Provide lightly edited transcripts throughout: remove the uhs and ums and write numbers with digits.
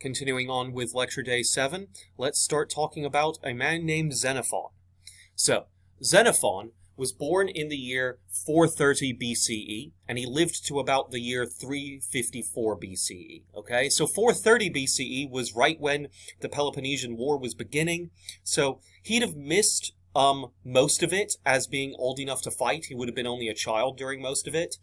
Continuing on with Lecture Day 7, let's start talking about a man named Xenophon. So, Xenophon was born in the year 430 BCE, and he lived to about the year 354 BCE, okay? So 430 BCE was right when the Peloponnesian War was beginning, so he'd have missed most of it as being old enough to fight. He would have been only a child during most of it,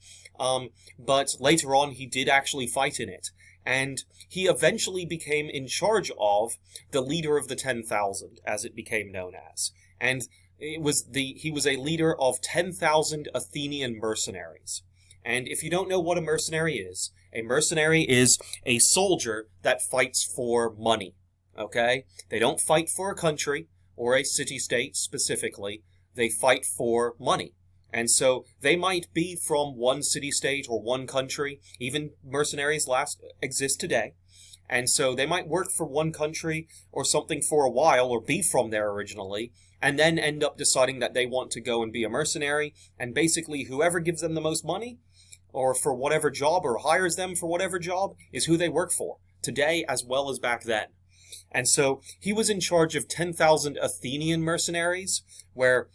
but later on he did actually fight in it. And he eventually became in charge of the leader of the 10,000, as it became known as. And he was a leader of 10,000 Athenian mercenaries. And if you don't know what a mercenary is a soldier that fights for money, okay? They don't fight for a country or a city-state specifically. They fight for money. And so they might be from one city-state or one country. Even mercenaries exist today. And so they might work for one country or something for a while or be from there originally, and then end up deciding that they want to go and be a mercenary. And basically whoever gives them the most money or for whatever job or hires them for whatever job is who they work for, today as well as back then. And so he was in charge of 10,000 Athenian mercenaries, where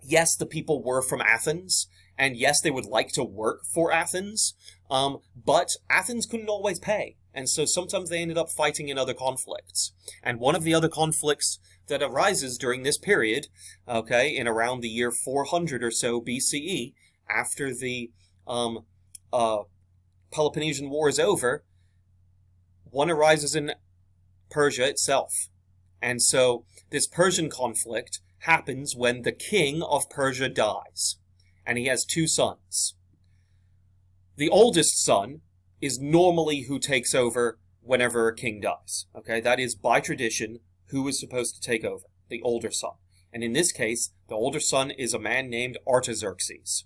yes, the people were from Athens, and yes, they would like to work for Athens, but Athens couldn't always pay, and so sometimes they ended up fighting in other conflicts. And one of the other conflicts that arises during this period, okay, in around the year 400 or so BCE, after the Peloponnesian War is over, one arises in Persia itself. And so this Persian conflict happens when the king of Persia dies, and he has two sons. The oldest son is normally who takes over whenever a king dies. Okay, that is by tradition who is supposed to take over, the older son. And in this case, the older son is a man named Artaxerxes.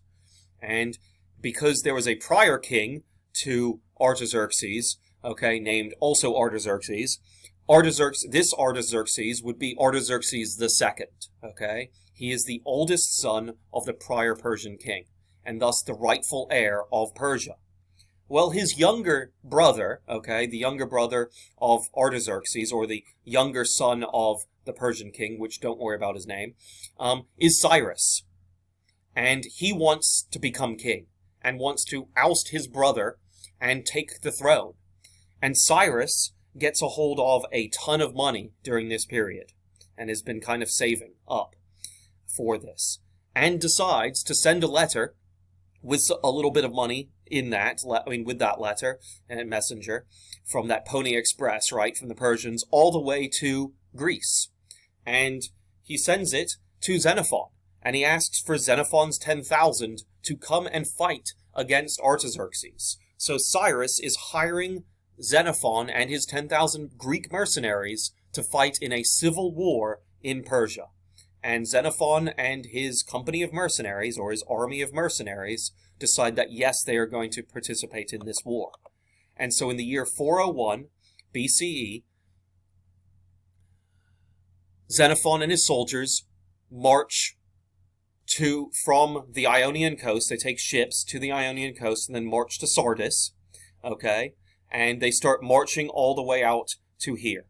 And because there was a prior king to Artaxerxes, okay, named also Artaxerxes, this Artaxerxes would be Artaxerxes II, okay? He is the oldest son of the prior Persian king, and thus the rightful heir of Persia. Well, his younger brother, okay, the younger brother of Artaxerxes, or the younger son of the Persian king, which don't worry about his name, is Cyrus. And he wants to become king, and wants to oust his brother and take the throne. And Cyrus gets a hold of a ton of money during this period, and has been kind of saving up for this, and decides to send a letter with a little bit of money in that, with that letter and messenger from that Pony Express, right, from the Persians, all the way to Greece. And he sends it to Xenophon, and he asks for Xenophon's 10,000 to come and fight against Artaxerxes. So Cyrus is hiring Xenophon and his 10,000 Greek mercenaries to fight in a civil war in Persia. And Xenophon and his company of mercenaries, or his army of mercenaries, decide that yes, they are going to participate in this war. And so in the year 401 BCE, Xenophon and his soldiers march from the Ionian coast. They take ships to the Ionian coast and then march to Sardis, okay? And they start marching all the way out to here.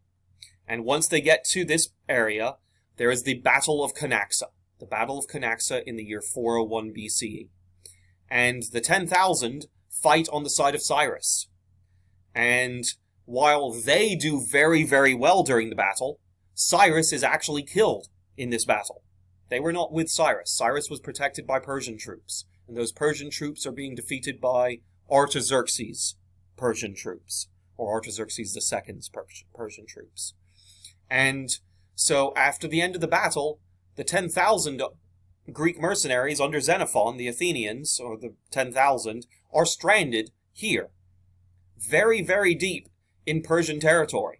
And once they get to this area, there is the Battle of Canaxa. The Battle of Canaxa in the year 401 BCE. And the 10,000 fight on the side of Cyrus. And while they do very, very well during the battle, Cyrus is actually killed in this battle. They were not with Cyrus. Cyrus was protected by Persian troops. And those Persian troops are being defeated by Artaxerxes' Persian troops, or Artaxerxes II's Persian troops. And so after the end of the battle, the 10,000 Greek mercenaries under Xenophon, the Athenians, or the 10,000, are stranded here, very, very deep in Persian territory,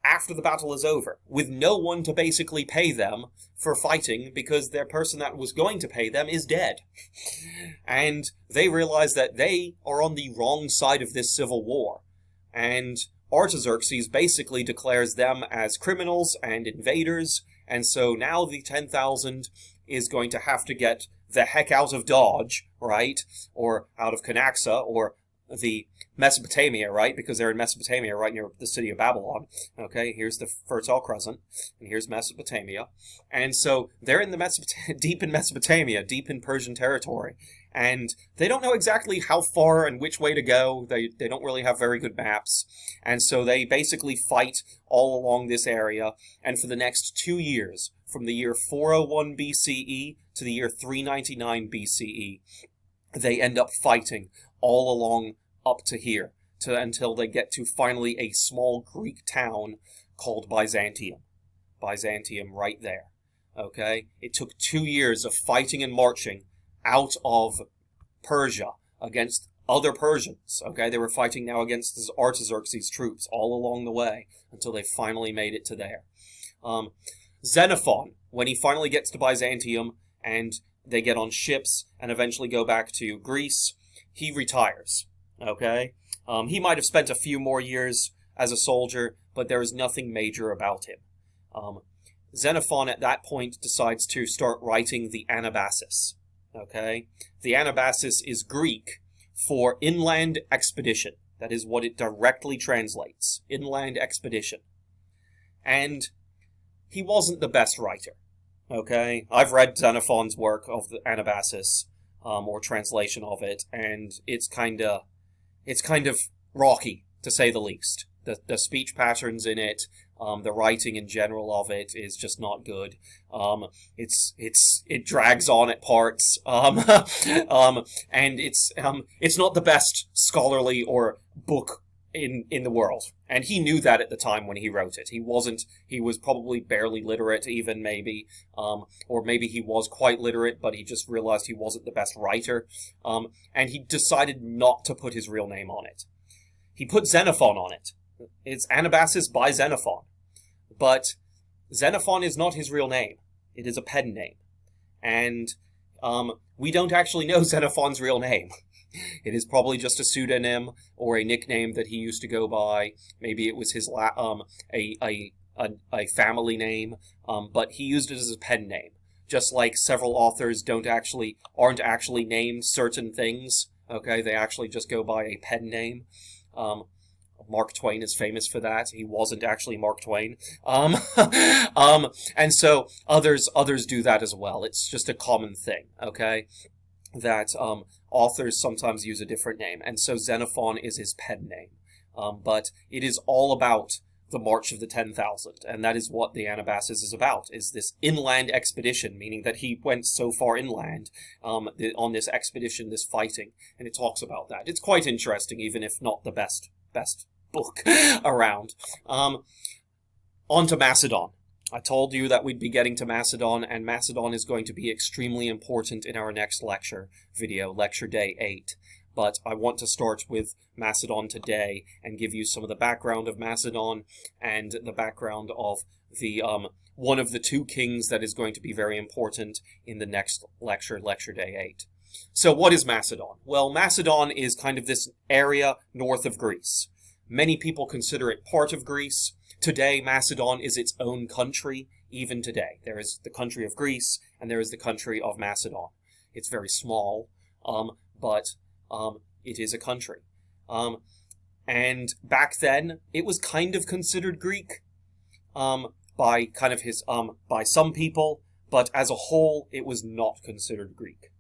after the battle is over, with no one to basically pay them for fighting, because their person that was going to pay them is dead. And they realize that they are on the wrong side of this civil war. And Artaxerxes basically declares them as criminals and invaders, and so now the 10,000 is going to have to get the heck out of Dodge, right? Or out of Canaxa, or the Mesopotamia, right? Because they're in Mesopotamia, right near the city of Babylon. Okay, here's the Fertile Crescent, and here's Mesopotamia. And so they're in the deep in Mesopotamia, deep in Persian territory. And they don't know exactly how far and which way to go. They don't really have very good maps. And so they basically fight all along this area. And for the next 2 years, from the year 401 BCE to the year 399 BCE, they end up fighting all along up to here, until they get to finally a small Greek town called Byzantium. Byzantium right there. Okay? It took 2 years of fighting and marching out of Persia against other Persians. Okay? They were fighting now against Artaxerxes' troops all along the way until they finally made it to there. Xenophon, when he finally gets to Byzantium and they get on ships and eventually go back to Greece, he retires. Okay? He might have spent a few more years as a soldier, but there is nothing major about him. Xenophon at that point decides to start writing the Anabasis. Okay? The Anabasis is Greek for inland expedition. That is what it directly translates. Inland expedition. And he wasn't the best writer. Okay? I've read Xenophon's work of the Anabasis, or translation of it, and it's kind of rocky, to say the least. The speech patterns in it, the writing in general of it is just not good. It drags on at parts, and it's not the best scholarly or book in the world. And he knew that at the time when he wrote it. He was probably barely literate even, maybe, or maybe he was quite literate, but he just realized he wasn't the best writer, and he decided not to put his real name on it. He put Xenophon on it. It's Anabasis by Xenophon. But Xenophon is not his real name. It is a pen name. And we don't actually know Xenophon's real name. It is probably just a pseudonym or a nickname that he used to go by. Maybe it was his a family name, but he used it as a pen name. Just like several authors aren't actually named certain things. Okay, they actually just go by a pen name. Mark Twain is famous for that. He wasn't actually Mark Twain. And so others do that as well. It's just a common thing, okay? That authors sometimes use a different name. And so Xenophon is his pen name. But it is all about the March of the 10,000. And that is what the Anabasis is about, is this inland expedition, meaning that he went so far inland on this expedition, this fighting. And it talks about that. It's quite interesting, even if not the best book around. On to Macedon. I told you that we'd be getting to Macedon, and Macedon is going to be extremely important in our next lecture video, Lecture Day 8. But I want to start with Macedon today and give you some of the background of Macedon and the background of the one of the two kings that is going to be very important in the next lecture, Lecture Day 8. So what is Macedon? Well, Macedon is kind of this area north of Greece. Many people consider it part of Greece. Today, Macedon is its own country, even today. There is the country of Greece, and there is the country of Macedon. It's very small, but it is a country. And back then, it was kind of considered Greek by some people, but as a whole, it was not considered Greek.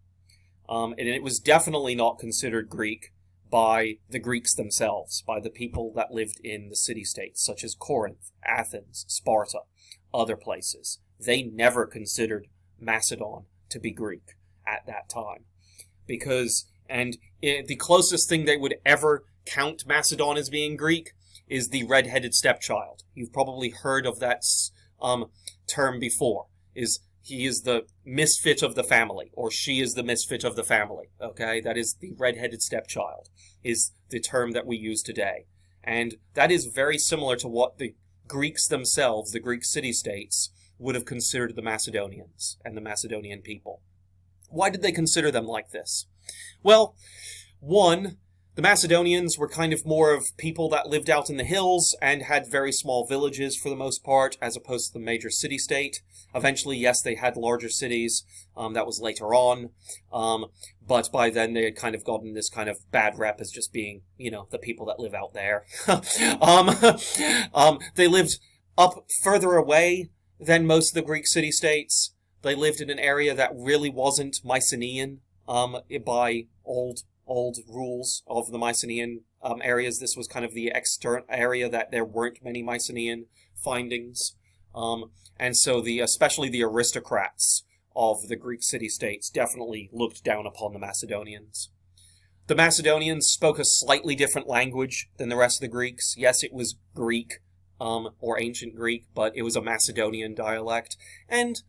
And it was definitely not considered Greek by the Greeks themselves, by the people that lived in the city-states, such as Corinth, Athens, Sparta, other places. They never considered Macedon to be Greek at that time. The closest thing they would ever count Macedon as being Greek is the red-headed stepchild. You've probably heard of that term before, he is the misfit of the family, or she is the misfit of the family, okay? That is the red-headed stepchild, is the term that we use today. And that is very similar to what the Greeks themselves, the Greek city-states, would have considered the Macedonians and the Macedonian people. Why did they consider them like this? Well, one, the Macedonians were kind of more of people that lived out in the hills and had very small villages for the most part, as opposed to the major city-state. Eventually, yes, they had larger cities. That was later on. But by then they had kind of gotten this kind of bad rep as just being, the people that live out there. They lived up further away than most of the Greek city-states. They lived in an area that really wasn't Mycenaean, by old rules of the Mycenaean areas. This was kind of the external area that there weren't many Mycenaean findings. And so especially the aristocrats of the Greek city-states definitely looked down upon the Macedonians. The Macedonians spoke a slightly different language than the rest of the Greeks. Yes, it was Greek, or ancient Greek, but it was a Macedonian dialect. And,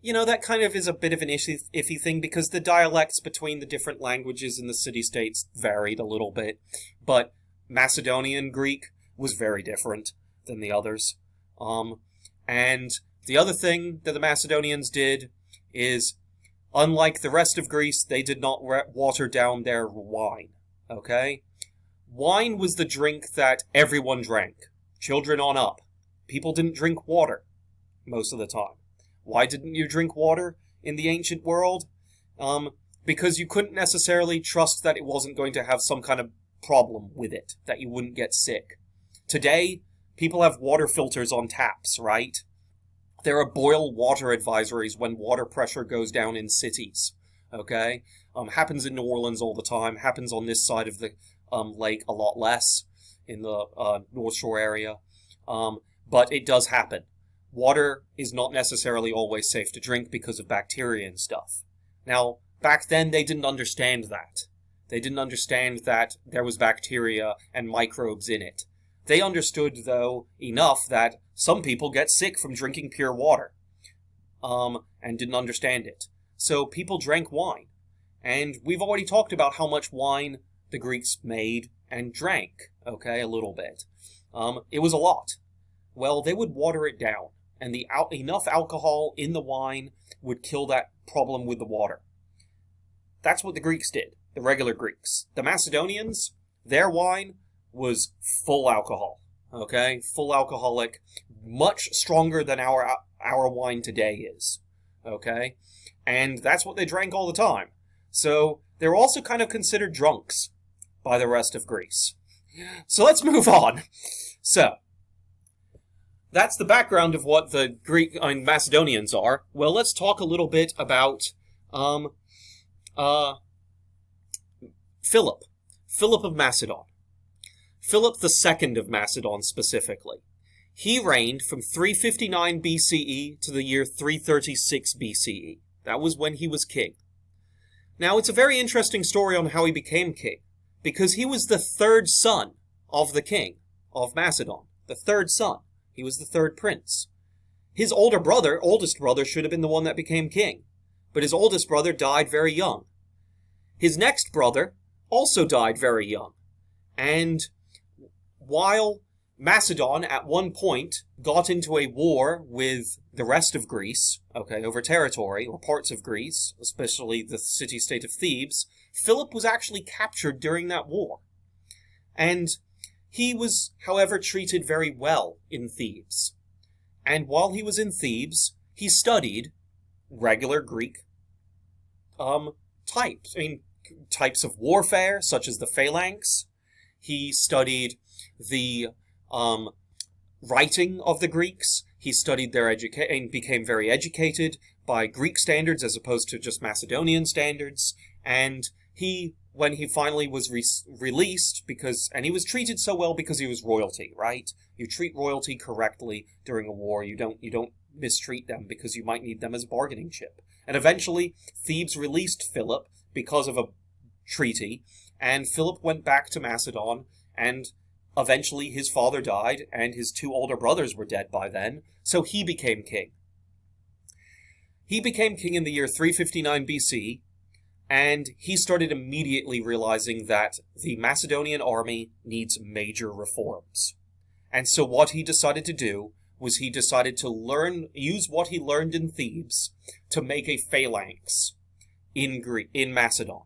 that kind of is a bit of an iffy thing, because the dialects between the different languages in the city-states varied a little bit. But Macedonian Greek was very different than the others. And the other thing that the Macedonians did is, unlike the rest of Greece, they did not water down their wine, okay? Wine was the drink that everyone drank, children on up. People didn't drink water most of the time. Why didn't you drink water in the ancient world? Because you couldn't necessarily trust that it wasn't going to have some kind of problem with it, that you wouldn't get sick. Today, people have water filters on taps, right? There are boil water advisories when water pressure goes down in cities, okay? Happens in New Orleans all the time, happens on this side of the lake a lot less, in the North Shore area, but it does happen. Water is not necessarily always safe to drink because of bacteria and stuff. Now, back then they didn't understand that. They didn't understand that there was bacteria and microbes in it. They understood, though, enough that some people get sick from drinking pure water, and didn't understand it. So people drank wine. And we've already talked about how much wine the Greeks made and drank, okay, a little bit. It was a lot. Well, they would water it down, and enough alcohol in the wine would kill that problem with the water. That's what the Greeks did, the regular Greeks. The Macedonians, their wine was full alcohol, okay? Full alcoholic, much stronger than our wine today is, okay? And that's what they drank all the time. So they were also kind of considered drunks by the rest of Greece. So let's move on. So, that's the background of what the Macedonians are. Well, let's talk a little bit about Philip of Macedon. Philip II of Macedon, specifically. He reigned from 359 BCE to the year 336 BCE. That was when he was king. Now, it's a very interesting story on how he became king, because he was the third son of the king of Macedon. The third son. He was the third prince. His oldest brother, should have been the one that became king, but his oldest brother died very young. His next brother also died very young, and while Macedon at one point got into a war with the rest of Greece, okay, over territory, or parts of Greece, especially the city-state of Thebes, Philip was actually captured during that war. And he was, however, treated very well in Thebes. And while he was in Thebes, he studied regular Greek types of warfare, such as the Phalanx. He studied the writing of the Greeks. He studied their education and became very educated by Greek standards as opposed to just Macedonian standards. And when he finally was released, and he was treated so well because he was royalty, right? You treat royalty correctly during a war. You don't mistreat them because you might need them as a bargaining chip. And eventually, Thebes released Philip because of a treaty, and Philip went back to Macedon, and eventually his father died, and his two older brothers were dead by then, so he became king. He became king in the year 359 BC, and he started immediately realizing that the Macedonian army needs major reforms. And so what he decided to do was he decided to use what he learned in Thebes to make a phalanx in Macedon.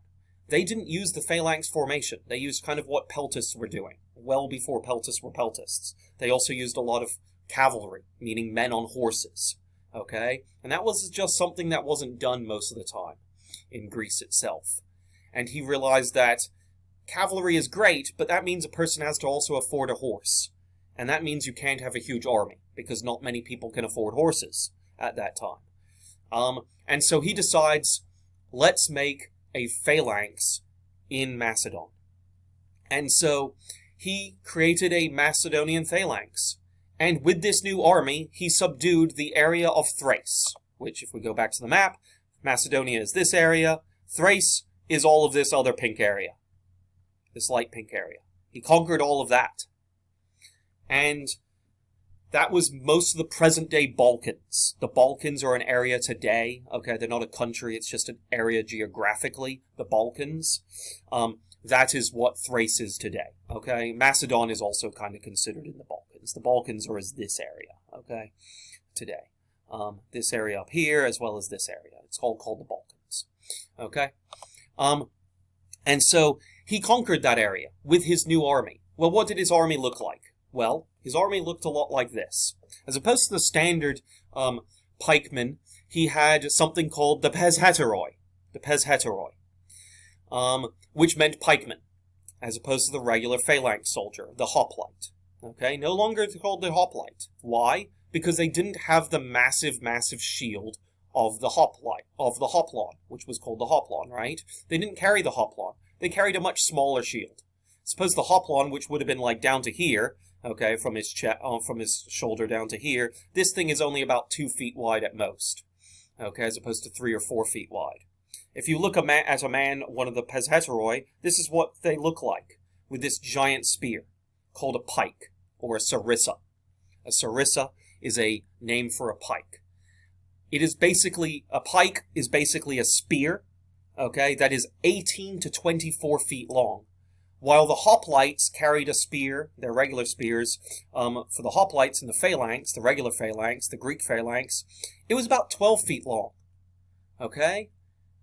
They didn't use the phalanx formation. They used kind of what peltasts were doing, well before peltasts were peltasts. They also used a lot of cavalry, meaning men on horses, okay? And that was just something that wasn't done most of the time in Greece itself. And he realized that cavalry is great, but that means a person has to also afford a horse. And that means you can't have a huge army, because not many people can afford horses at that time. And so he decides, let's make a phalanx in Macedon. And so he created a Macedonian phalanx. And with this new army, he subdued the area of Thrace, which, if we go back to the map, Macedonia is this area, Thrace is all of this other pink area, this light pink area. He conquered all of that. And that was most of the present-day Balkans. The Balkans are an area today. Okay, they're not a country, it's just an area geographically, the Balkans. That is what Thrace is today. Okay, Macedon is also kind of considered in the Balkans. The Balkans are as this area, okay, today. This area up here, as well as this area. It's all called the Balkans. Okay? And so he conquered that area with his new army. Well, what did his army look like? Well, his army looked a lot like this. As opposed to the standard pikemen, he had something called the pezheteroi. The pezheteroi. Which meant pikemen, as opposed to the regular phalanx soldier, the hoplite. Okay? No longer called the hoplite. Why? Because they didn't have the massive, massive shield of the hoplon, which was called the hoplon, right? They didn't carry the hoplon. They carried a much smaller shield. Suppose the hoplon, which would have been like down to here, okay, from his shoulder down to here, this thing is only about 2 feet wide at most, okay, as opposed to 3 or 4 feet wide. If you look at a man, one of the pezheteroi, this is what they look like, with this giant spear, called a pike, or a sarissa. A sarissa is a name for a pike. It is basically, a pike is basically a spear, okay, that is 18 to 24 feet long. While the hoplites carried a spear, their regular spears, for the hoplites in the phalanx, the regular phalanx, the Greek phalanx, it was about 12 feet long, okay?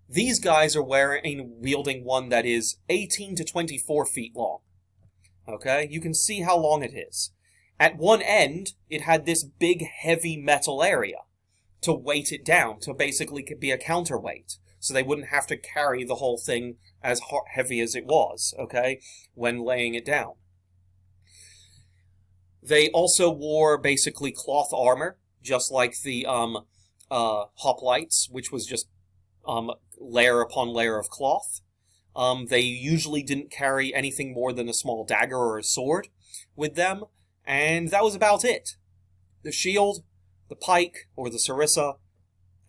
These guys are wielding one that is 18 to 24 feet long, okay? You can see how long it is. At one end, it had this big, heavy metal area to weight it down, to basically be a counterweight, so they wouldn't have to carry the whole thing as heavy as it was, okay, when laying it down. They also wore basically cloth armor, just like the hoplites, which was just layer upon layer of cloth. They usually didn't carry anything more than a small dagger or a sword with them, and that was about it. The shield, the pike, or the sarissa,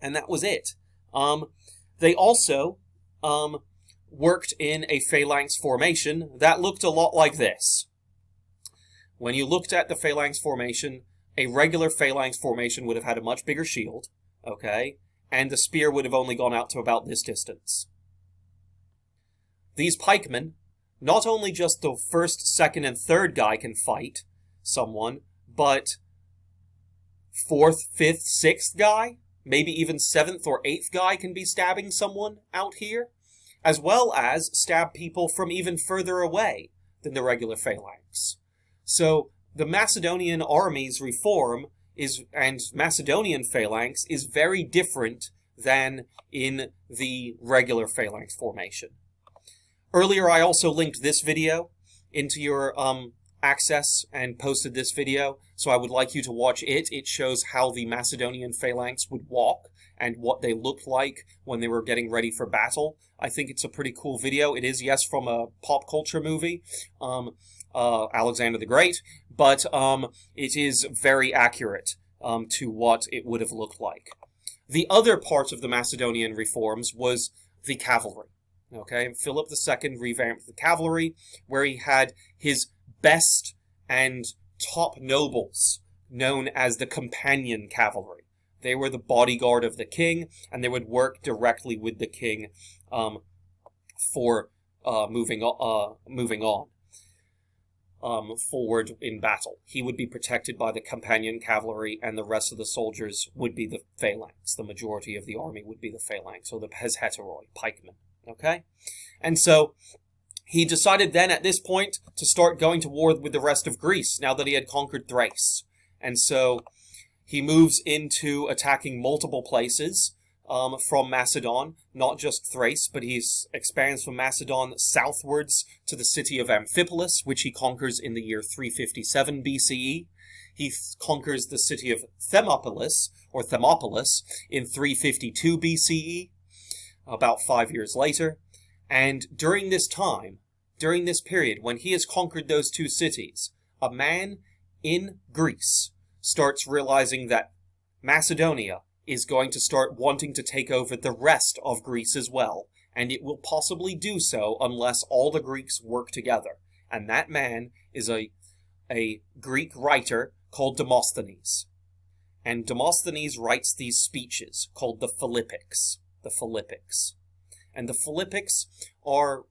and that was it. They also worked in a phalanx formation that looked a lot like this. When you looked at the phalanx formation, a regular phalanx formation would have had a much bigger shield, okay, and the spear would have only gone out to about this distance. These pikemen, not only just the first, second, and third guy can fight someone, but fourth, fifth, sixth guy, maybe even 7th or 8th guy can be stabbing someone out here, as well as stab people from even further away than the regular phalanx. So the Macedonian army's reform and Macedonian phalanx is very different than in the regular phalanx formation. Earlier, I also linked this video into your access and posted this video, so I would like you to watch it. It shows how the Macedonian phalanx would walk and what they looked like when they were getting ready for battle. I think it's a pretty cool video. It is, yes, from a pop culture movie, Alexander the Great, but it is very accurate to what it would have looked like. The other part of the Macedonian reforms was the cavalry. Okay, Philip II revamped the cavalry, where he had his best and top nobles, known as the companion cavalry. They were the bodyguard of the king, and they would work directly with the king for moving on forward in battle. He would be protected by the companion cavalry, and the rest of the soldiers would be the phalanx. The majority of the army would be the phalanx, or the pezheteroi, pikemen. Okay? And so he decided then at this point to start going to war with the rest of Greece, now that he had conquered Thrace. And so he moves into attacking multiple places. from Macedon, not just Thrace, but he expands from Macedon southwards to the city of Amphipolis, which he conquers in the year 357 BCE. He conquers the city of Thermopolis in 352 BCE, about 5 years later. And during this period, when he has conquered those two cities, a man in Greece starts realizing that Macedonia is going to start wanting to take over the rest of Greece as well, and it will possibly do so unless all the Greeks work together. And that man is a Greek writer called Demosthenes. And Demosthenes writes these speeches called the Philippics. And the Philippics are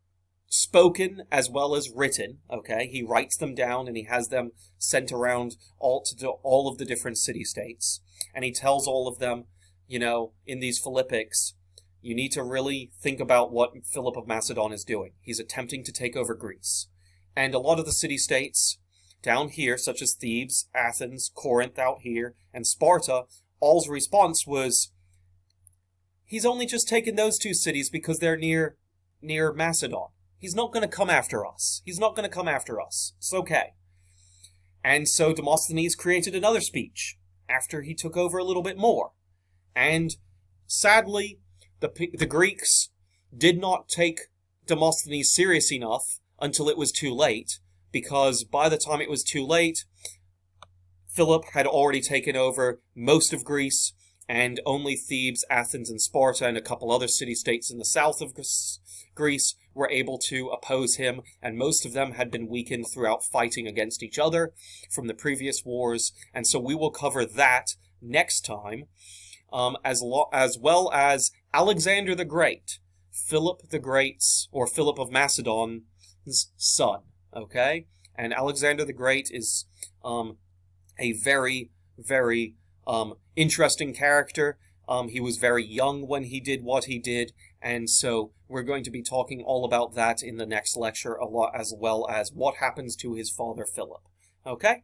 spoken as well as written, okay? He writes them down and he has them sent around to all of the different city-states. And he tells all of them, in these Philippics, you need to really think about what Philip of Macedon is doing. He's attempting to take over Greece. And a lot of the city-states down here, such as Thebes, Athens, Corinth out here, and Sparta, all's response was, he's only just taken those two cities because they're near Macedon. He's not going to come after us. It's okay. And so Demosthenes created another speech after he took over a little bit more. And sadly, the Greeks did not take Demosthenes serious enough until it was too late, because by the time it was too late, Philip had already taken over most of Greece, and only Thebes, Athens, and Sparta, and a couple other city-states in the south of Greece were able to oppose him, and most of them had been weakened throughout fighting against each other from the previous wars, and so we will cover that next time, as well as Alexander the Great, Philip the Great's, or Philip of Macedon's son, okay? And Alexander the Great is a very, very interesting character. He was very young when he did what he did, and so we're going to be talking all about that in the next lecture, as well as what happens to his father Philip. Okay?